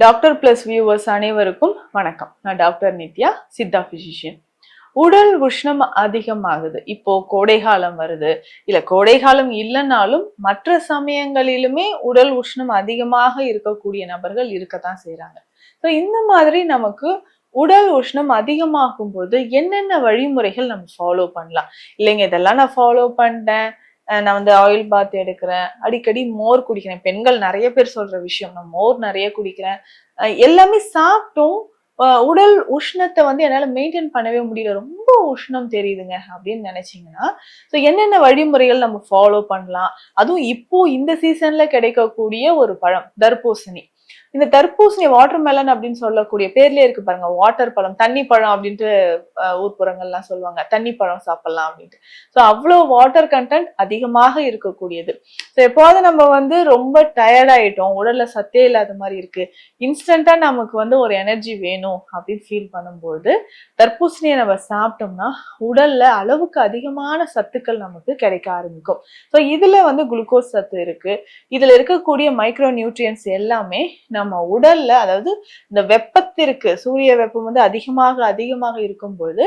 Doctor plus viewers அனைவருக்கும் வணக்கம். நான் டாக்டர் நித்யா, சித்தா பிசிஷியன். உடல் உஷ்ணம் அதிகமாகுது. இப்போ கோடைகாலம் வருது. இல்ல கோடைகாலம் இல்லைன்னாலும் மற்ற சமயங்களிலுமே உடல் உஷ்ணம் அதிகமாக இருக்கக்கூடிய நபர்கள் இருக்கத்தான் செய்யறாங்க. ஸோ இந்த மாதிரி நமக்கு உடல் உஷ்ணம் அதிகமாகும் போது என்னென்ன வழிமுறைகள் நம்ம ஃபாலோ பண்ணலாம்? இல்லைங்க இதெல்லாம் நான் ஃபாலோ பண்ணிட்டேன், நான் வந்து ஆயில் பாத் எடுக்கிறேன், அடிக்கடி மோர் குடிக்கிறேன். பெண்கள் நிறைய பேர் சொல்ற விஷயம், நான் மோர் நிறைய குடிக்கிறேன், எல்லாமே சாப்பிட்டும் உடல் உஷ்ணத்தை வந்து என்னால மெயின்டைன் பண்ணவே முடியல, ரொம்ப உஷ்ணம் தெரியுதுங்க அப்படின்னு நினைச்சீங்கன்னா, ஸோ என்னென்ன வழிமுறைகள் நம்ம ஃபாலோ பண்ணலாம்? அதுவும் இப்போ இந்த சீசன்ல கிடைக்கக்கூடிய ஒரு பழம் தர்பூசணி. இந்த தர்பூசணி வாட்டர் மெலன் அப்படின்னு சொல்லக்கூடிய பேர்லயே இருக்கு பாருங்க, வாட்டர் பழம், தண்ணி பழம் அப்படின்ட்டு ஊர்ப்புறங்கள்லாம் சொல்லுவாங்க, தண்ணி பழம் சாப்பிடலாம் அப்படின்ட்டு. ஸோ அவ்வளோ வாட்டர் கண்டென்ட் அதிகமாக இருக்கக்கூடியது. ஸோ எப்போது நம்ம வந்து ரொம்ப டயர்ட் ஆயிட்டோம், உடல்ல சத்தே இல்லாத மாதிரி இருக்கு, இன்ஸ்டன்டா நமக்கு வந்து ஒரு எனர்ஜி வேணும் அப்படின்னு ஃபீல் பண்ணும்போது தர்பூசணியை நம்ம சாப்பிட்டோம்னா உடல்ல அளவுக்கு அதிகமான சத்துக்கள் நமக்கு கிடைக்க ஆரம்பிக்கும். ஸோ இதுல வந்து குளுக்கோஸ் சத்து இருக்கு. இதுல இருக்கக்கூடிய மைக்ரோ நியூட்ரியன்ஸ் எல்லாமே நம்ம உடல்ல, அதாவது இந்த வெப்பத்திற்கு, சூரிய வெப்பம் வந்து அதிகமாக இருக்கும்போது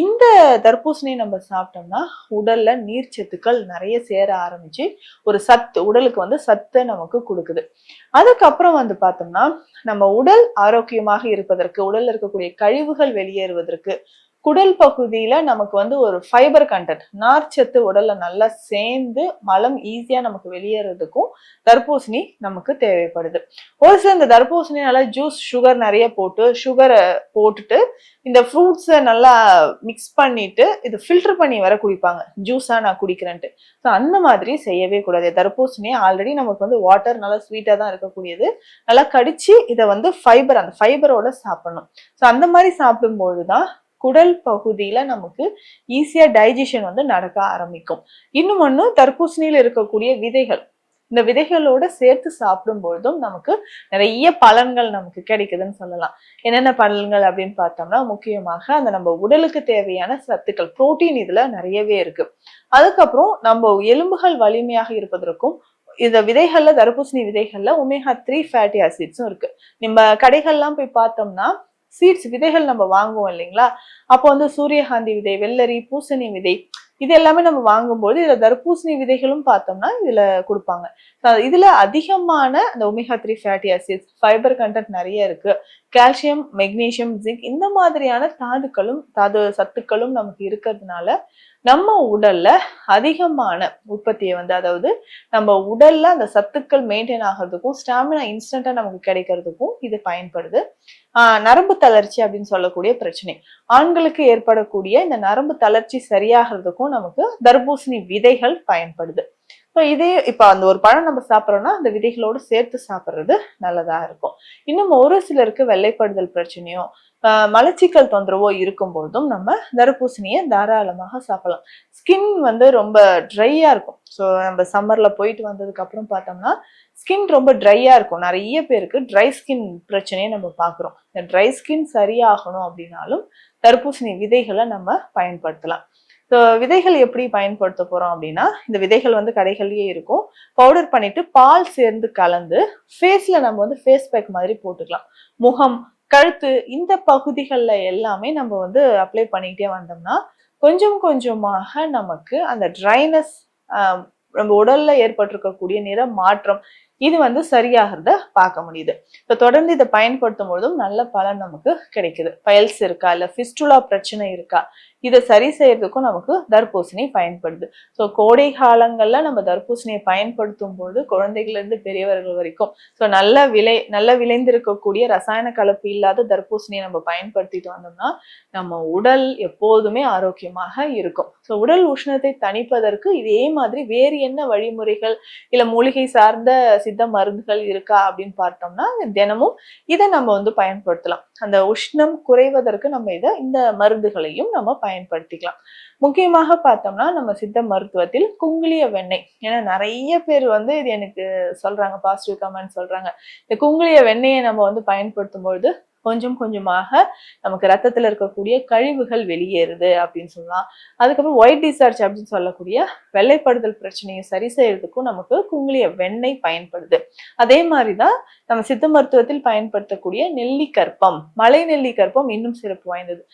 இந்த தர்பூசணியை நம்ம சாப்பிட்டோம்னா உடல்ல நீர்ச்சத்துக்கள் நிறைய சேர ஆரம்பிச்சு ஒரு சத்து, உடலுக்கு வந்து சத்தை நமக்கு கொடுக்குது. அதுக்கப்புறம் வந்து பார்த்தோம்னா நம்ம உடல் ஆரோக்கியமாக இருப்பதற்கு, உடல்ல இருக்கக்கூடிய கழிவுகள் வெளியேறுவதற்கு, குடல் பகுதியில நமக்கு வந்து ஒரு ஃபைபர் கண்டென்ட், நார்ச்சத்து உடல்ல நல்லா சேர்ந்து மலம் ஈஸியா நமக்கு வெளியேறதுக்கும் தர்பூசணி நமக்கு தேவைப்படுது. ஒரு சில இந்த தர்பூசணி நல்லா ஜூஸ், சுகர் நிறைய போட்டு, சுகரை போட்டுட்டு இந்த ஃப்ரூட்ஸை நல்லா மிக்ஸ் பண்ணிட்டு இது ஃபில்டர் பண்ணி வர குடிப்பாங்க, ஜூஸா நான் குடிக்கிறேன்ட்டு. ஸோ அந்த மாதிரி செய்யவே கூடாது. தர்பூசணி ஆல்ரெடி நமக்கு வந்து வாட்டர் நல்லா ஸ்வீட்டா தான் இருக்கக்கூடியது, நல்லா கடிச்சு இதை வந்து ஃபைபர், அந்த ஃபைபரோட சாப்பிடணும். ஸோ அந்த மாதிரி சாப்பிடும்போதுதான் குடல் பகுதியில நமக்கு ஈஸியா டைஜஷன் வந்து நடக்க ஆரம்பிக்கும். இன்னும் ஒண்ணு, தர்பூசணியில இருக்கக்கூடிய விதைகள், இந்த விதைகளோட சேர்த்து சாப்பிடும்பொழுதும் நமக்கு நிறைய பலன்கள் நமக்கு கிடைக்குதுன்னு சொல்லலாம். என்னென்ன பலன்கள் அப்படின்னு பார்த்தோம்னா, முக்கியமாக அந்த நம்ம உடலுக்கு தேவையான சத்துக்கள், புரோட்டீன் இதுல நிறையவே இருக்கு. அதுக்கப்புறம் நம்ம எலும்புகள் வலிமையாக இருப்பதற்கும் இந்த விதைகள்ல, தர்பூசணி விதைகள்ல ஒமேகா 3 ஃபேட்டி ஆசிட்ஸும் இருக்கு. நம்ம கடைகள்லாம் போய் பார்த்தோம்னா சீட்ஸ், விதைகள் நம்ம வாங்குவோம் இல்லைங்களா, அப்போ வந்து சூரியகாந்தி விதை, வெள்ளரி, பூசணி விதை, இது எல்லாமே நம்ம வாங்கும்போது இதுல தர்பூசணி விதைகளும் பார்த்தோம்னா இதுல கொடுப்பாங்க. இதுல அதிகமான அந்த omega 3 fatty acids, fibre content நிறைய இருக்கு. கால்சியம், மெக்னீசியம், ஜிங்க், இந்த மாதிரியான தாது சத்துக்களும் நமக்கு இருக்கிறதுனால நம்ம உடல்ல அதிகமான உற்பத்தியை வந்து, அதாவது நம்ம உடல்ல அந்த சத்துக்கள் மெயின்டைன் ஆகிறதுக்கும், ஸ்டாமினா இன்ஸ்டன்டா நமக்கு கிடைக்கிறதுக்கும் இது பயன்படுது. நரம்பு தளர்ச்சி அப்படின்னு சொல்லக்கூடிய பிரச்சனை, ஆண்களுக்கு ஏற்படக்கூடிய இந்த நரம்பு தளர்ச்சி சரியாகிறதுக்கும் நமக்கு தர்பூசணி விதைகள் பயன்படுது. ஸோ இதே இப்ப அந்த ஒரு பழம் நம்ம சாப்பிட்றோம்னா அந்த விதைகளோடு சேர்த்து சாப்பிட்றது நல்லதா இருக்கும். இன்னும் ஒரு சிலருக்கு வெள்ளைப்படுதல் பிரச்சனையோ மலச்சிக்கல் தொந்தரவோ இருக்கும்போதும் நம்ம தர்பூசணியை தாராளமாக சாப்பிடலாம். ஸ்கின் வந்து ரொம்ப ட்ரையா இருக்கும். ஸோ நம்ம சம்மர்ல போயிட்டு வந்ததுக்கு அப்புறம் பார்த்தோம்னா ஸ்கின் ரொம்ப ட்ரையா இருக்கும். நிறைய பேருக்கு ட்ரை ஸ்கின் பிரச்சனையை நம்ம பார்க்குறோம். இந்த ட்ரை ஸ்கின் சரியாகணும் அப்படின்னாலும் தர்பூசணி விதைகளை நம்ம பயன்படுத்தலாம். ஸோ விதைகள் எப்படி பயன்படுத்த போறோம் அப்படின்னா, இந்த விதைகள் வந்து கடைகள்லயே இருக்கும். பவுடர் பண்ணிட்டு பால் சேர்ந்து கலந்து ஃபேஸ்ல நம்ம வந்து ஃபேஸ் பேக் மாதிரி போட்டுக்கலாம். முகம், கழுத்து, இந்த பகுதிகளில் எல்லாமே நம்ம வந்து அப்ளை பண்ணிக்கிட்டே வந்தோம்னா கொஞ்சம் கொஞ்சமாக நமக்கு அந்த ட்ரைனஸ், நம்ம உடல்ல ஏற்பட்டிருக்கக்கூடிய நிற மாற்றம், இது வந்து சரியாகிறத பார்க்க முடியுது. இப்போ தொடர்ந்து இதை பயன்படுத்தும் பொழுதும் நல்ல பலன் நமக்கு கிடைக்குது. பயல்ஸ் இருக்கா, இல்ல ஃபிஸ்டுலா பிரச்சனை இருக்கா, இதை சரி செய்யறதுக்கும் நமக்கு தர்பூசணி பயன்படுது. ஸோ கோடை காலங்கள்ல நம்ம தர்பூசணியை பயன்படுத்தும் போது குழந்தைகள்ல இருந்து பெரியவர்கள் வரைக்கும் ஸோ நல்ல விளைந்திருக்கக்கூடிய ரசாயன கலப்பு இல்லாத தர்பூசணியை நம்ம பயன்படுத்திட்டு வந்தோம்னா நம்ம உடல் எப்போதுமே ஆரோக்கியமாக இருக்கும். ஸோ உடல் உஷ்ணத்தை தணிப்பதற்கு இதே மாதிரி வேறு என்ன வழிமுறைகள் இல்ல மூலிகை சார்ந்த சித்த மருந்துகள் இருக்கா அப்படின்னு பார்த்தோம்னா தினமும் இதை நம்ம வந்து பயன்படுத்தலாம். அந்த உஷ்ணம் குறைவதற்கு நம்ம இந்த மருந்துகளையும் நம்ம பயன்படுத்திக்கலாம். முக்கியமாக பார்த்தோம்னா நம்ம சித்த மருத்துவத்தில் குங்குளிய வெண்ணெய், ஏன்னா நிறைய பேர் வந்து இது எனக்கு சொல்றாங்க, பாசிட்டிவ் கமெண்ட் சொல்றாங்க, இந்த குங்குளிய வெண்ணெயை நம்ம வந்து பயன்படுத்தும் பொழுது கொஞ்சம் கொஞ்சமாக நமக்கு ரத்தத்துல இருக்கக்கூடிய கழிவுகள் வெளியேறுது அப்படின்னு சொல்லலாம். அதுக்கப்புறம் ஒயிட் டிஸ்சார்ஜ் அப்படின்னு சொல்லக்கூடிய வெள்ளைப்படுதல் பிரச்சனையை சரி செய்யறதுக்கும் நமக்கு குங்குளிய வெண்ணெய் பயன்படுது. அதே மாதிரிதான் நம்ம சித்த மருத்துவத்தில் பயன்படுத்தக்கூடிய நெல்லி கற்பம், மலை நெல்லி கற்பம் இன்னும் சிறப்பு வாய்ந்தது.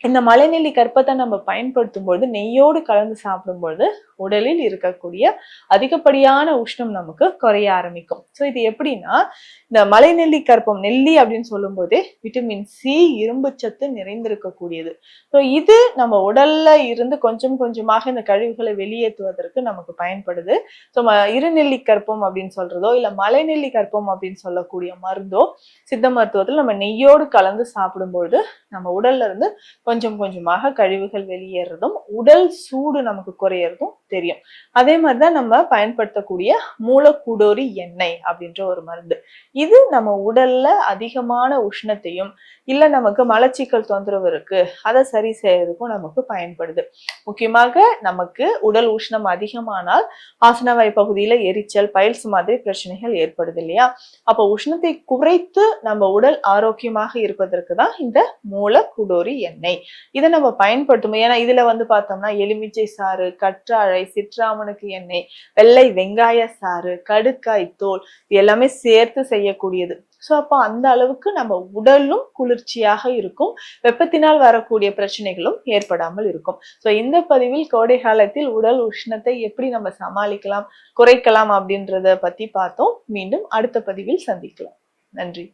இந்த மலைநெல்லி கற்பத்தை நம்ம பயன்படுத்தும் பொழுது நெய்யோடு கலந்து சாப்பிடும் பொழுது உடலில் இருக்கக்கூடிய அதிகப்படியான உஷ்ணம் நமக்கு குறைய ஆரம்பிக்கும். ஸோ இது எப்படின்னா, இந்த மலைநெல்லி கற்பம், நெல்லி அப்படின்னு சொல்லும் போதே விட்டமின் சி, இரும்பு சத்து நிறைந்திருக்கக்கூடியது. ஸோ இது நம்ம உடல்ல இருந்து கொஞ்சம் கொஞ்சமாக இந்த கழிவுகளை வெளியேற்றுவதற்கு நமக்கு பயன்படுது. ஸோ இருநெல்லி கற்பம் அப்படின்னு சொல்றதோ இல்ல மலைநெல்லி கற்பம் அப்படின்னு சொல்லக்கூடிய மருந்தோ சித்த மருத்துவத்தில் நம்ம நெய்யோடு கலந்து சாப்பிடும் பொழுது நம்ம உடல்ல இருந்து கொஞ்சம் கொஞ்சமாக கழிவுகள் வெளியேறதும் உடல் சூடு நமக்கு குறையறதும் தெரியும். அதே மாதிரிதான் நம்ம பயன்படுத்தக்கூடிய மூலக்கூடோரி எண்ணெய் அப்படின்ற ஒரு மருந்து. இது நம்ம உடல்ல அதிகமான உஷ்ணத்தையும் இல்ல நமக்கு மலச்சிக்கல் தொந்தரவு இருக்கு அதை சரி செய்யறதுக்கும் நமக்கு பயன்படுது. முக்கியமாக நமக்கு உடல் உஷ்ணம் அதிகமானால் ஆசனவாய் பகுதியில எரிச்சல், பைல்ஸ் மாதிரி பிரச்சனைகள் ஏற்படுது இல்லையா? அப்போ உஷ்ணத்தை குறைத்து நம்ம உடல் ஆரோக்கியமாக இருப்பதற்கு தான் இந்த மூலக்கூடோரி எண்ணெய். இதை நம்ம பயன்படுத்தும். ஏன்னா இதுல பார்த்தோம்னா எலுமிச்சை சாறு, கற்றாழை, சிற்றாமணுக்கு எண்ணெய், வெள்ளை வெங்காய சாறு, கடுக்காய் தோல் எல்லாமே சேர்த்து செய்யக்கூடியது. ஸோ அப்போ அந்த அளவுக்கு நம்ம உடலும் குளிர்ச்சியாக இருக்கும், வெப்பத்தினால் வரக்கூடிய பிரச்சனைகளும் ஏற்படாமல் இருக்கும். ஸோ இந்த பதிவில் கோடை காலத்தில் உடல் உஷ்ணத்தை எப்படி நம்ம சமாளிக்கலாம், குறைக்கலாம் அப்படின்றத பத்தி பார்த்தோம். மீண்டும் அடுத்த பதிவில் சந்திக்கலாம். நன்றி.